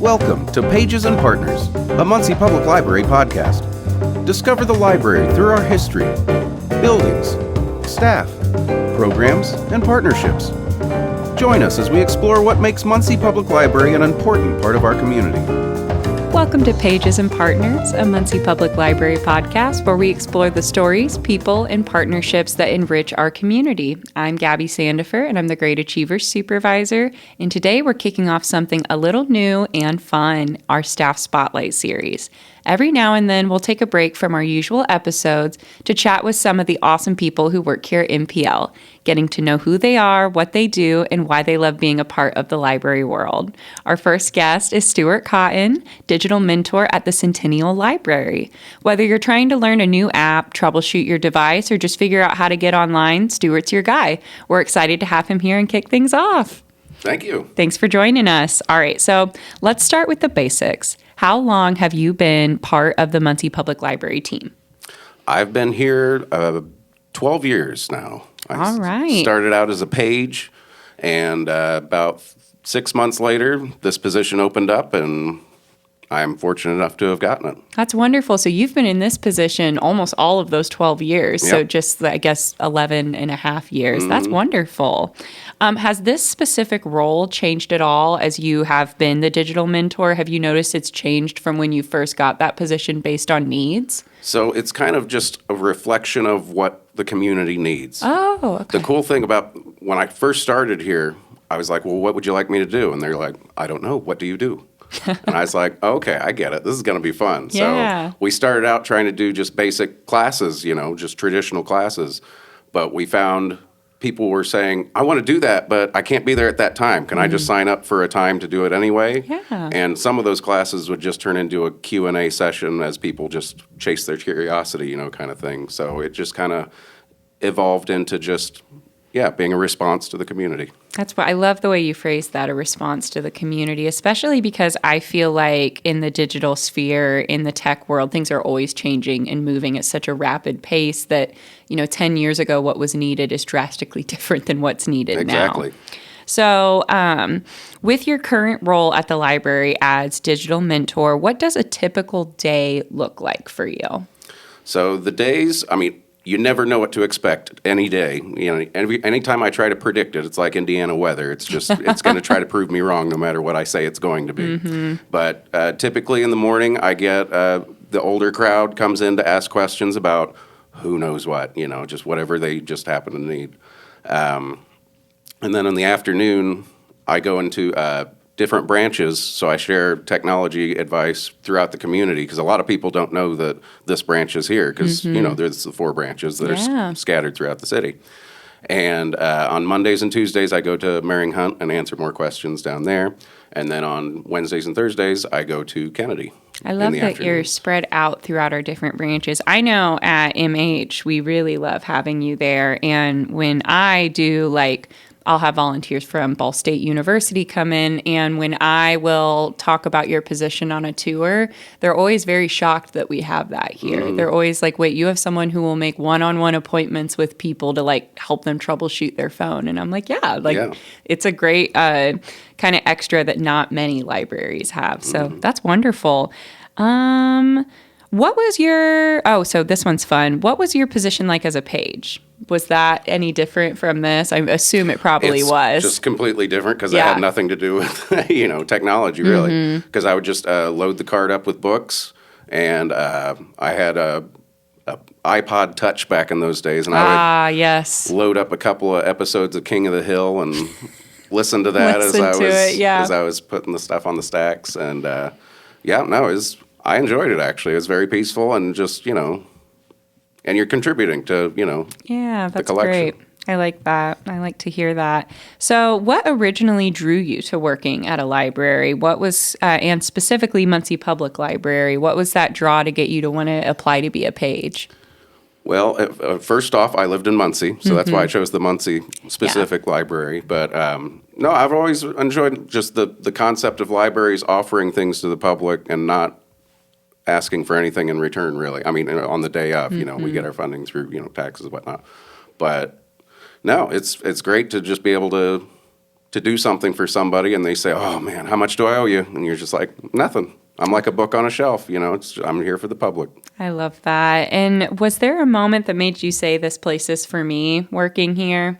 Welcome to Pages and Partners, a Muncie Public Library podcast. Discover the library through our history, buildings, staff, programs, and partnerships. Join us as we explore what makes Muncie Public Library an important part of our community. Welcome to Pages and Partners, a Muncie Public Library podcast where we explore the stories, people, and partnerships that enrich our community. I'm Gabby Sandefer, and I'm the Great Achievers Supervisor. And today we're kicking off something a little new and fun, our Staff Spotlight series. Every now and then, we'll take a break from our usual episodes to chat with some of the awesome people who work here at MPL, getting to know who they are, what they do, and why they love being a part of the library world. Our first guest is Stuart Cotton, digital mentor at the Centennial Library. Whether you're trying to learn a new app, troubleshoot your device, or just figure out how to get online, Stuart's your guy. We're excited to have him here and kick things off. Thank you. Thanks for joining us. All right, so let's start with the basics. How long have you been part of the Muncie Public Library team? I've been here 12 years now. All right. Started out as a page, and about 6 months later, this position opened up, and I'm fortunate enough to have gotten it. That's wonderful. So you've been in this position almost all of those 12 years. Yep. So just, I guess, 11 and a half years. Mm-hmm. That's wonderful. Has this specific role changed at all as you have been the digital mentor? Have you noticed it's changed from when you first got that position based on needs? So it's kind of just a reflection of what the community needs. Oh, okay. The cool thing about when I first started here, I was like, well, what would you like me to do? And they're like, I don't know. What do you do? And I was like, okay, I get it. This is going to be fun. Yeah. So we started out trying to do just basic classes, just traditional classes. But we found people were saying, I want to do that, but I can't be there at that time. Can I just sign up for a time to do it anyway? Yeah. And some of those classes would just turn into a Q&A session as people just chase their curiosity, kind of thing. So it just kind of evolved into just, being a response to the community. That's what I love the way you phrased that, a response to the community, especially because I feel like in the digital sphere, in the tech world, things are always changing and moving at such a rapid pace that, 10 years ago, what was needed is drastically different than what's needed Exactly. now. So with your current role at the library as digital mentor, what does a typical day look like for you? So the days, you never know what to expect any day. Anytime I try to predict it, it's like Indiana weather. It's just, it's going to try to prove me wrong no matter what I say it's going to be. Mm-hmm. But typically in the morning, I get the older crowd comes in to ask questions about who knows what, just whatever they just happen to need. And then in the afternoon, I go into different branches, so I share technology advice throughout the community because a lot of people don't know that this branch is here because, there's the 4 branches that are scattered throughout the city. And on Mondays and Tuesdays, I go to Merring Hunt and answer more questions down there. And then on Wednesdays and Thursdays, I go to Kennedy. I love that you're spread out throughout our different branches. I know at MH, we really love having you there. And when I do, I'll have volunteers from Ball State University come in, and when I will talk about your position on a tour, they're always very shocked that we have that here. Mm-hmm. They're always like, wait, you have someone who will make one-on-one appointments with people to, help them troubleshoot their phone. And I'm like, it's a great kind of extra that not many libraries have. So that's wonderful. What was your, so this one's fun. What was your position like as a page? Was that any different from this? I assume it probably was. Just completely different because it had nothing to do with, technology really. Because I would just load the cart up with books, and I had a iPod Touch back in those days, and I would load up a couple of episodes of King of the Hill and listen to that as I was putting the stuff on the stacks, and I enjoyed it actually. It was very peaceful and just and you're contributing to, that's the collection. Great. I like that. I like to hear that. So what originally drew you to working at a library? What was, and specifically Muncie Public Library, what was that draw to get you to want to apply to be a page? Well, first off, I lived in Muncie, so that's why I chose the Muncie specific library. But no, I've always enjoyed just the concept of libraries offering things to the public and not asking for anything in return, really. On the day of, we get our funding through, taxes and whatnot. But no, it's great to just be able to to do something for somebody and they say, oh man, how much do I owe you? And you're just like, nothing. I'm like a book on a shelf, I'm here for the public. I love that. And was there a moment that made you say, this place is for me, working here?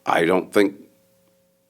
I don't think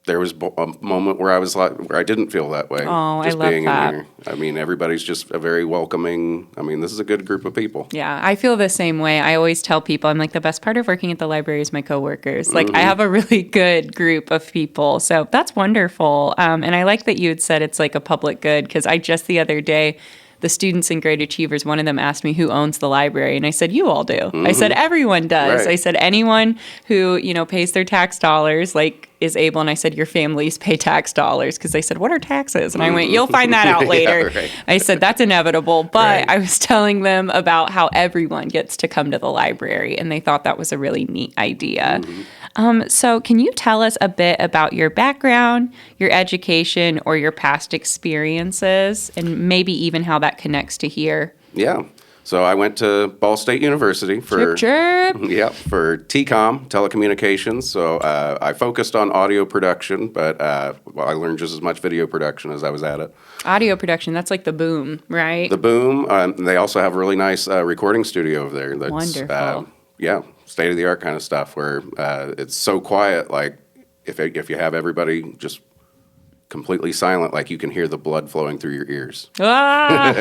there was a moment where where I didn't feel that way. Oh, just I love being that. in here. I mean, everybody's just a very welcoming. I mean, this is a good group of people. Yeah, I feel the same way. I always tell people, I'm like, the best part of working at the library is my coworkers. Like, I have a really good group of people. So that's wonderful. And I like that you had said it's like a public good, because I just the other day, the students in Great Achievers, one of them asked me who owns the library. And I said, you all do. I said, everyone does. Right. I said, anyone who, pays their tax dollars, is able. And I said, your families pay tax dollars. Because they said, what are taxes? And I went, you'll find that out later. Yeah, right. I said, that's inevitable. But Right. I was telling them about how everyone gets to come to the library. And they thought that was a really neat idea. So can you tell us a bit about your background, your education, or your past experiences, and maybe even how that connects to here? Yeah. So I went to Ball State University for Chirp. for TCOM, telecommunications. So I focused on audio production, but I learned just as much video production as I was at it. Audio production, that's like the boom, right? The Boom. They also have a really nice recording studio over there. That's, Wonderful. state of the art kind of stuff where it's so quiet. Like if you have everybody just completely silent, like you can hear the blood flowing through your ears. Ah!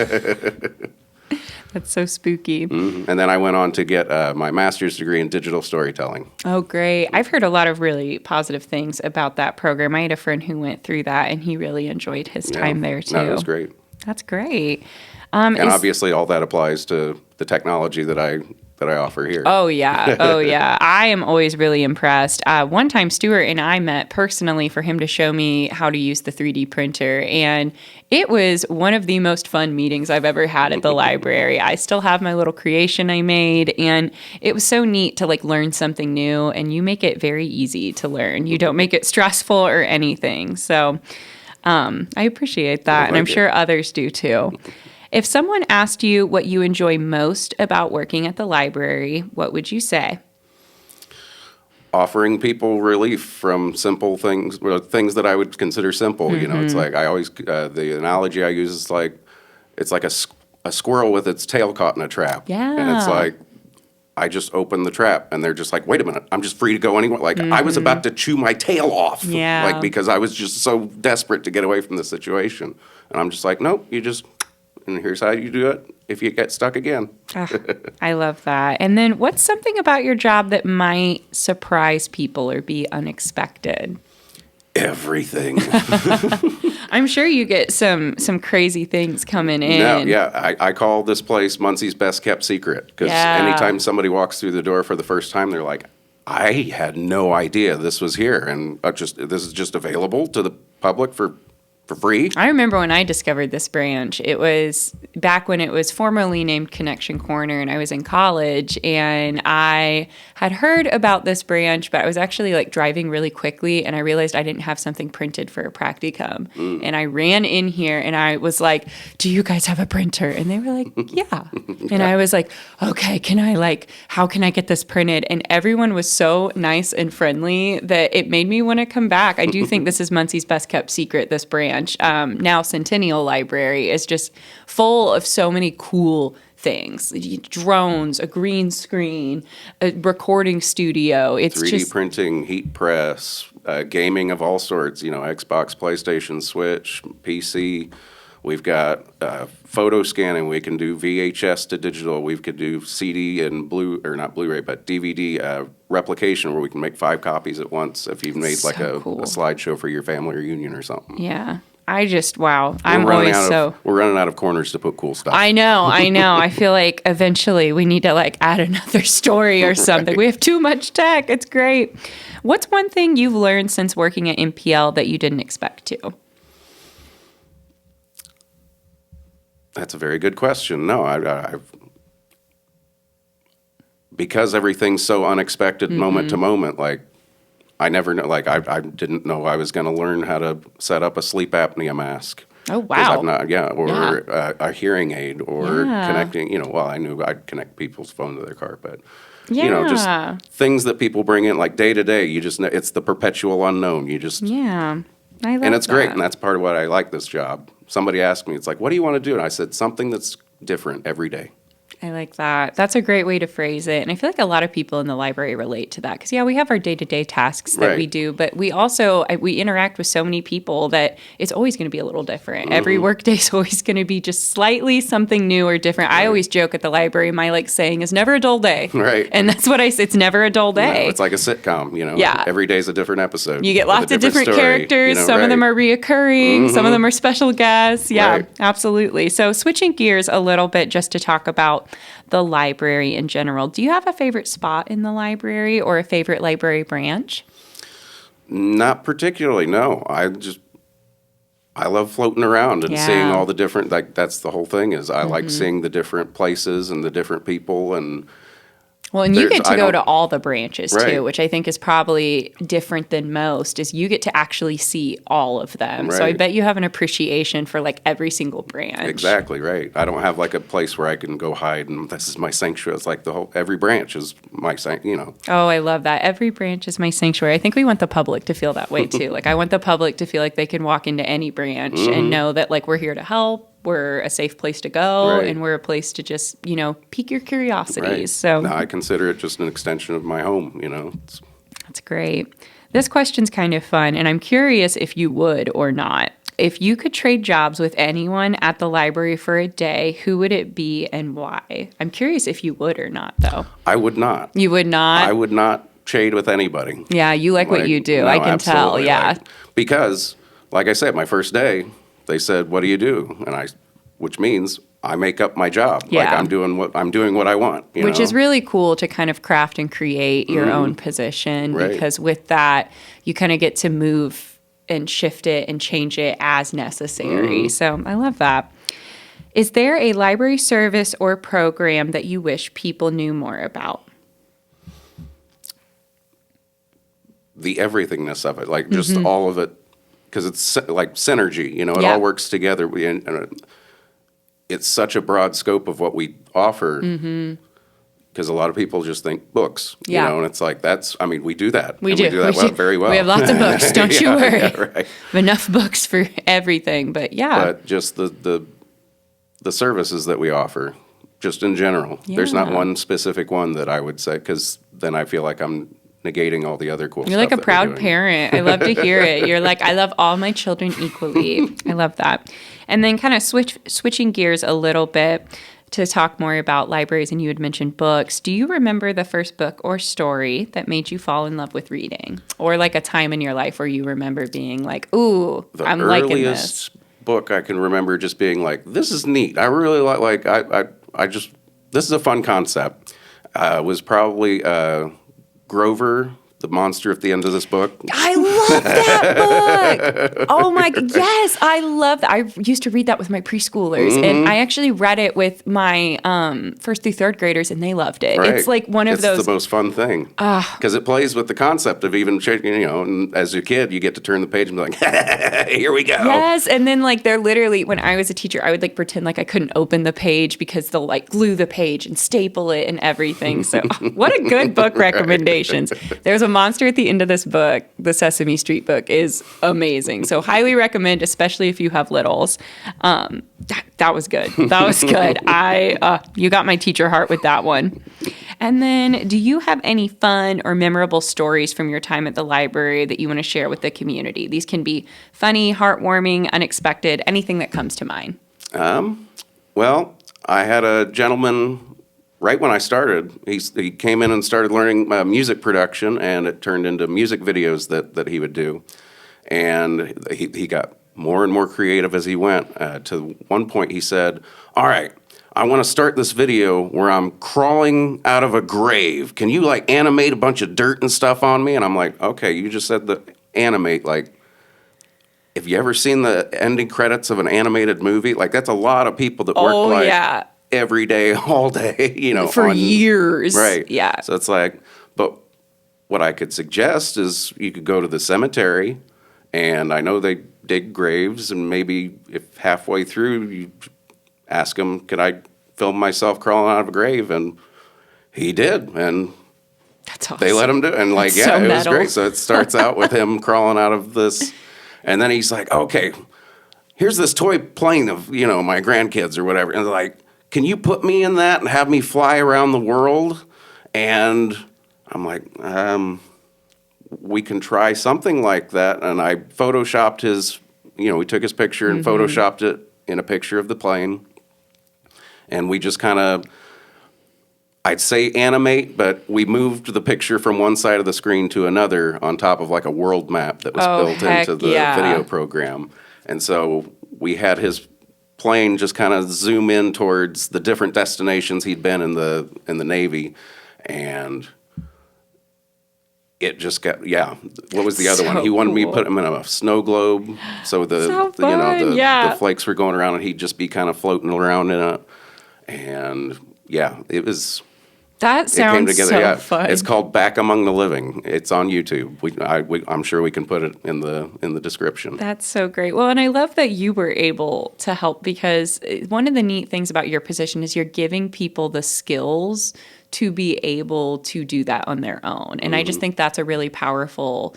That's so spooky. And then I went on to get my master's degree in digital storytelling. Oh, great. I've heard a lot of really positive things about that program. I had a friend who went through that, and he really enjoyed his time there, too. No, it was great. That's great. And obviously all that applies to the technology that I offer here. Oh, yeah. Oh, yeah. I am always really impressed. One time, Stuart and I met personally for him to show me how to use the 3D printer. And it was one of the most fun meetings I've ever had at the library. I still have my little creation I made. And it was so neat to learn something new. And you make it very easy to learn. You don't make it stressful or anything. So I appreciate that. And I'm sure others do too. If someone asked you what you enjoy most about working at the library, what would you say? Offering people relief from simple things, things that I would consider simple. It's like I always, the analogy I use is it's like a squirrel with its tail caught in a trap. Yeah. And it's like, I just open the trap and they're just like, wait a minute, I'm just free to go anywhere. Like I was about to chew my tail off. Yeah. Because I was just so desperate to get away from the situation. And I'm just like, nope, and here's how you do it if you get stuck again. I love that. And then what's something about your job that might surprise people or be unexpected? Everything. I'm sure you get some crazy things coming in. No, yeah. I call this place Muncie's best kept secret because anytime somebody walks through the door for the first time, they're like, I had no idea this was here. And this is just available to the public for free. I remember when I discovered this branch. It was back when it was formerly named Connection Corner, and I was in college, and I had heard about this branch, but I was actually driving really quickly, and I realized I didn't have something printed for a practicum. And I ran in here, and I was like, do you guys have a printer? And they were like, yeah. And I was like, okay, how can I get this printed? And everyone was so nice and friendly that it made me want to come back. I do think this is Muncie's best kept secret, this branch. Now Centennial Library is just full of so many cool things. Drones, a green screen, a recording studio. It's 3D printing, heat press, gaming of all sorts, Xbox, PlayStation, Switch, PC. We've got photo scanning. We can do VHS to digital. We could do CD and not Blu-ray, but DVD replication where we can make 5 copies at once if you've made cool. a slideshow for your family reunion or something. Yeah. Wow. We're running out of corners to put cool stuff. I know. I feel like eventually we need to add another story or something. Right. We have too much tech. It's great. What's one thing you've learned since working at MPL that you didn't expect to? That's a very good question. No, I've because everything's so unexpected moment to moment, I never know, I didn't know I was going to learn how to set up a sleep apnea mask. Oh, wow. A hearing aid or connecting, I knew I'd connect people's phone to their car, but just things that people bring in, like day to day. You just know it's the perpetual unknown. You just I love and it's that. great, and that's part of what I like this job. Somebody asked me, it's like, what do you want to do? And I said, something that's different every day. I like that. That's a great way to phrase it. And I feel like a lot of people in the library relate to that because, we have our day-to-day tasks that we do, but we also, we interact with so many people that it's always going to be a little different. Mm-hmm. Every workday is always going to be just slightly something new or different. Right. I always joke at the library, my saying is never a dull day. Right. And that's what I say. It's never a dull day. No, it's like a sitcom, Yeah. Every day's a different episode. You get lots of different story, characters. Some of them are reoccurring. Mm-hmm. Some of them are special guests. Yeah, right. Absolutely. So switching gears a little bit just to talk about the library in general. Do you have a favorite spot in the library or a favorite library branch? Not particularly, no. I love floating around and seeing all the different, that's the whole thing is I like seeing the different places and the different people and well, and you get to go to all the branches right. too, which I think is probably different than most, is you get to actually see all of them. Right. So I bet you have an appreciation for every single branch. Exactly, right. I don't have a place where I can go hide and this is my sanctuary. It's like every branch is my sanctuary, Oh, I love that. Every branch is my sanctuary. I think we want the public to feel that way too. I want the public to feel like they can walk into any branch and know that we're here to help. We're a safe place to go, right. and we're a place to just, pique your curiosities. Right. So no, I consider it just an extension of my home, That's great. This question's kind of fun, and I'm curious if you would or not. If you could trade jobs with anyone at the library for a day, who would it be and why? I'm curious if you would or not, though. I would not. You would not? I would not trade with anybody. Yeah, you like what you do. No, I can tell, yeah. Because, like I said, my first day, they said, "What do you do?" And which means I make up my job. Yeah. I'm doing what I want. Which is really cool to kind of craft and create your own position right. because with that, you kind of get to move and shift it and change it as necessary. So I love that. Is there a library service or program that you wish people knew more about? The everythingness of it, just all of it. Because it's like synergy, it Yeah. all works together. And it's such a broad scope of what we offer. Because a lot of people just think books, and it's like we do that. We and do. We do that very well. We have lots of books, don't you worry. Yeah, right. Enough books for everything, but yeah. But just the services that we offer, just in general. There's not one specific one that I would say, because then I feel like I'm negating all the other cool stuff. You're like a proud parent. I love to hear it. You're like, I love all my children equally. I love that. And then kind of switching gears a little bit to talk more about libraries, and you had mentioned books. Do you remember the first book or story that made you fall in love with reading? Or a time in your life where you remember being like, ooh, I'm liking this? The earliest book I can remember just being like, this is neat. I really this is a fun concept. Was probably Grover, the monster at the end of this book. I love that book. Oh my, yes, I love that. I used to read that with my preschoolers, and I actually read it with my first through third graders, and they loved it. Right. It's like one of those. It's the most fun thing because it plays with the concept of even and as a kid, you get to turn the page and be like, here we go. Yes, and then they're literally, when I was a teacher, I would pretend I couldn't open the page because they'll glue the page and staple it and everything. So what a good book recommendations. There's a monster at the end of this book. The Sesame Street book is amazing. So highly recommend, especially if you have littles. That was good. That was good. You got my teacher heart with that one. And then, do you have any fun or memorable stories from your time at the library that you want to share with the community? These can be funny, heartwarming, unexpected, anything that comes to mind. Well, I had a gentleman right when I started. He came in and started learning music production, and it turned into music videos that he would do. And he got more and more creative as he went. To one point, he said, "All right, I want to start this video where I'm crawling out of a grave. Can you animate a bunch of dirt and stuff on me?" And I'm like, "Okay, you just said the animate. Have you ever seen the ending credits of an animated movie? That's a lot of people that work yeah. every day, all day, for years. Right. Yeah. So it's but what I could suggest is you could go to the cemetery, and I know they dig graves, and maybe if halfway through you ask him, could I film myself crawling out of a grave? And he did. And That's awesome. They let him do it. And like, That's yeah, so it was metal. great. So it starts out with him crawling out of this. And then he's like, okay, here's this toy plane of, my grandkids or whatever. And they're like, can you put me in that and have me fly around the world? And I'm like, we can try something like that. And I photoshopped we took his picture and photoshopped it in a picture of the plane. And we just kind of, I'd say animate, but we moved the picture from one side of the screen to another on top of like a world map that was built into the video program. And so we had his plane just kind of zoom in towards the different destinations he'd been in the Navy. And it just got, what was the other one? He wanted me to put him in a snow globe. So the flakes were going around and he'd just be kind of floating around in it. And it was. That sounds so fun. It's called Back Among the Living. It's on YouTube. I'm sure we can put it in the description. That's so great. Well, and I love that you were able to help, because one of the neat things about your position is you're giving people the skills to be able to do that on their own. And I just think that's a really powerful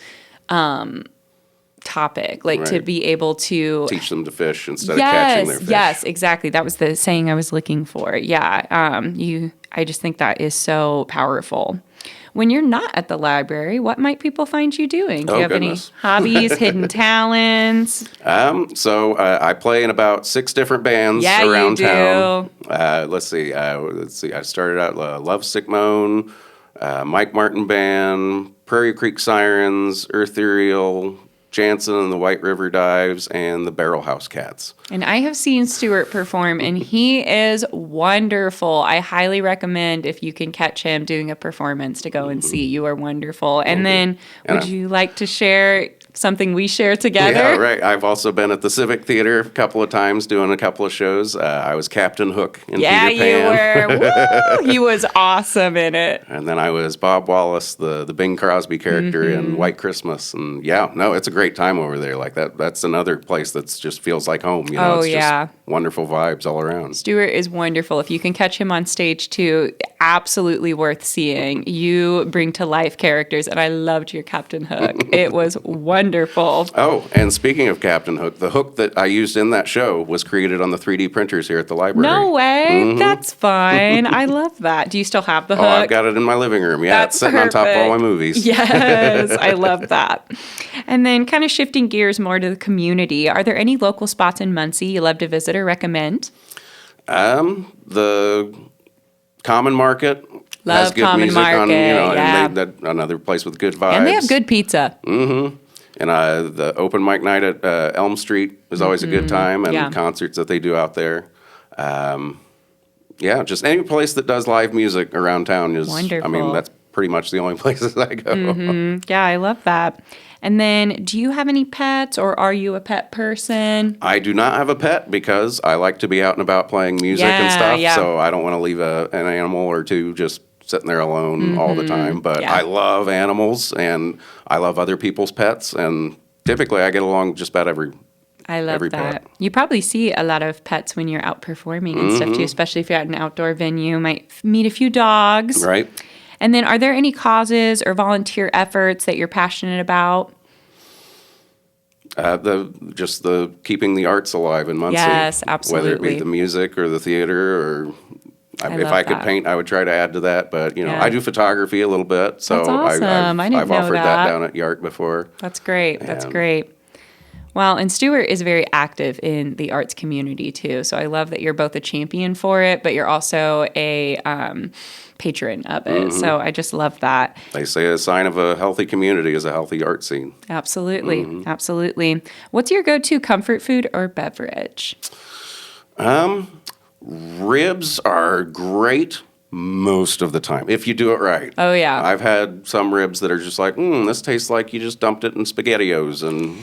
topic, to be able to teach them to fish instead of catching their fish. Yes, exactly. That was the saying I was looking for. Yeah. I just think that is so powerful. When you're not at the library, what might people find you doing? Do you have any hobbies, hidden talents? So I play in about 6 different bands around town. Let's see. I started out Lovesick Moan, Mike Martin Band, Prairie Creek Sirens, Eartherial, Jansen and the White River Dives, and the Barrel House Cats. And I have seen Stuart perform, and he is wonderful. I highly recommend, if you can catch him doing a performance, to go and see. You are wonderful. And then, would you like to share something we share together? Yeah, right. I've also been at the Civic Theater a couple of times doing a couple of shows. I was Captain Hook in Peter Pan. Yeah, you were. Woo! He was awesome in it. And then I was Bob Wallace, the Bing Crosby character in White Christmas. And it's a great time over there. Like that's another place that's just feels like home. It's just wonderful vibes all around. Stuart is wonderful. If you can catch him on stage too, absolutely worth seeing. You bring to life characters, and I loved your Captain Hook. It was wonderful. Oh, and speaking of Captain Hook, the hook that I used in that show was created on the 3D printers here at the library. No way. That's fun. I love that. Do you still have the hook? Oh, I've got it in my living room. Yeah, That's it's sitting perfect. on top of all my movies. Yes, I love that. And then kind of shifting gears more to the community, are there any local spots in Muncie you love to visit or recommend? The Common Market has good Common music Market, on, and another place with good vibes. And they have good pizza. Mm-hmm. And the open mic night at Elm Street is always a good time, and concerts that they do out there. Just any place that does live music around town is wonderful. I mean, that's pretty much the only places I go. Yeah, I love that. And then, do you have any pets, or are you a pet person? I do not have a pet because I like to be out and about playing music and stuff, so I don't want to leave an animal or two just sitting there alone all the time. But I love animals, and I love other people's pets, and typically I get along just about every I love that. Pet. You probably see a lot of pets when you're out performing and stuff too, especially if you're at an outdoor venue. You might meet a few dogs. Right. And then, are there any causes or volunteer efforts that you're passionate about? The keeping the arts alive in Muncie. Yes, absolutely. Whether it be the music or the theater, or if I could paint, I would try to add to that. But I do photography a little bit, so That's awesome. I've offered that down at YARC before. That's great. That's great. Well, and Stuart is very active in the arts community too. So I love that you're both a champion for it, but you're also a patron of it. So I just love that. They say a sign of a healthy community is a healthy art scene. Absolutely. Absolutely. What's your go-to comfort food or beverage? Ribs are great most of the time, if you do it right. Oh, yeah. I've had some ribs that are just like, this tastes like you just dumped it in SpaghettiOs.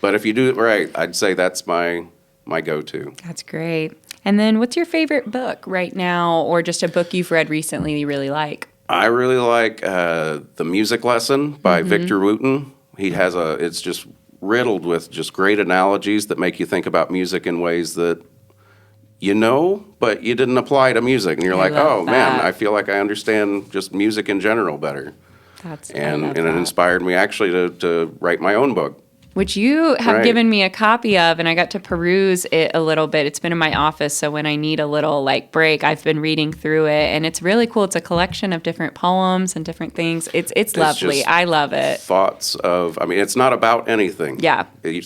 But if you do it right, I'd say that's my go-to. That's great. And then what's your favorite book right now, or just a book you've read recently you really like? I really like The Music Lesson by Victor Wooten. He has it's just riddled with just great analogies that make you think about music in ways that you know, but you didn't apply to music. And you're like, love oh, man, that. I feel like I understand just music in general better. I And love it that. inspired me actually to write my own book. Which you have Right. given me a copy of, and I got to peruse it a little bit. It's been in my office, so when I need a little like break, I've been reading through it, and it's really cool. It's a collection of different poems and different things. It's lovely. just I love it. Thoughts of, I mean, it's not about anything. Yeah.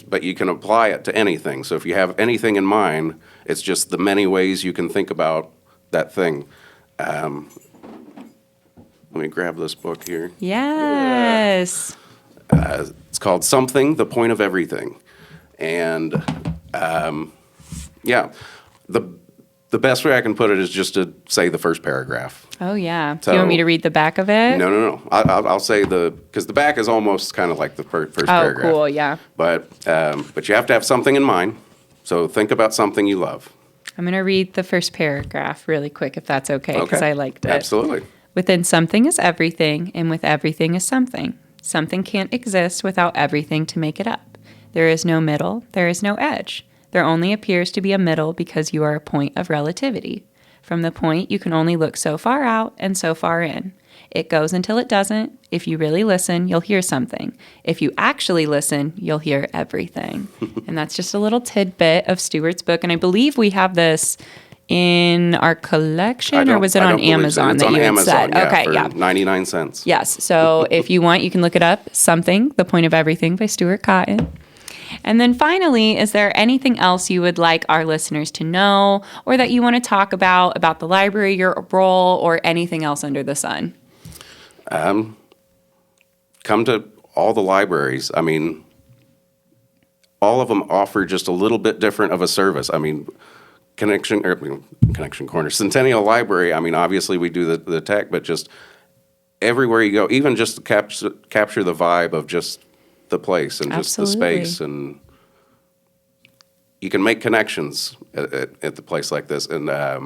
But you can apply it to anything. So if you have anything in mind, it's just the many ways you can think about that thing. Let me grab this book here. Yes. It's called Something, the Point of Everything. And yeah, the best way I can put it is just to say the first paragraph. Oh yeah. Do So- you want me to read the back of it? No. I'll say because the back is almost kind of like the first Oh, paragraph. cool. Yeah. But you have to have something in mind. So think about something you love. I'm going to read the first paragraph really quick, if that's okay, because I liked it. Absolutely. Within something is everything, and with everything is something. Something can't exist without everything to make it up. There is no middle, there is no edge. There only appears to be a middle because you are a point of relativity. From the point, you can only look so far out and so far in. It goes until it doesn't. If you really listen, you'll hear something. If you actually listen, you'll hear everything. And that's just a little tidbit of Stuart's book. And I believe we have this in our collection, or was it I on don't believe so. Amazon It's that on you had Amazon, said? yeah, Okay, for yeah. 99 cents. Yes. So if you want, you can look it up. Something, The Point of Everything by Stuart Cotton. And then finally, is there anything else you would like our listeners to know, or that you want to talk about the library, your role, or anything else under the sun? Come to all the libraries. I mean, all of them offer just a little bit different of a service. I mean, Connection Corner, Centennial Library, I mean, obviously we do the tech, but just everywhere you go, even just to capture the vibe of just the place and just the Absolutely. space, and you can make connections at the place like this. And I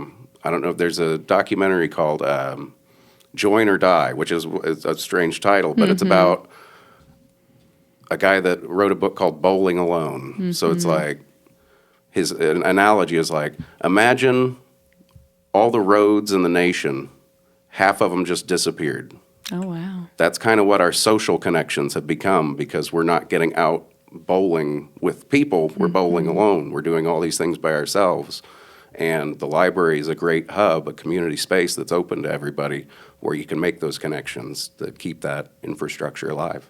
don't know if there's a documentary called Join or Die, which is a strange title, but it's about a guy that wrote a book called Bowling Alone. So it's like, his analogy is like, imagine all the roads in the nation, half of them just disappeared. Oh, wow. That's kind of what our social connections have become, because we're not getting out bowling with people. We're bowling alone. We're doing all these things by ourselves. And the library is a great hub, a community space that's open to everybody, where you can make those connections to keep that infrastructure alive.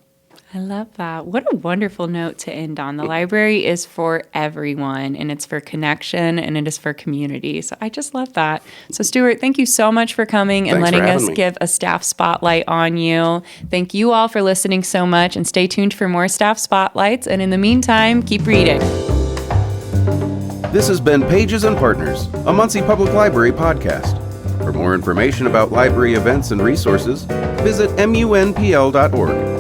I love that. What a wonderful note to end on. The library is for everyone, and it's for connection, and it is for community. So I just love that. So Stuart, thank you so much for coming and Thanks for letting having us me. give a staff spotlight on you. Thank you all for listening so much, and stay tuned for more staff spotlights. And in the meantime, keep reading. This has been Pages and Partners, a Muncie Public Library podcast. For more information about library events and resources, visit munpl.org.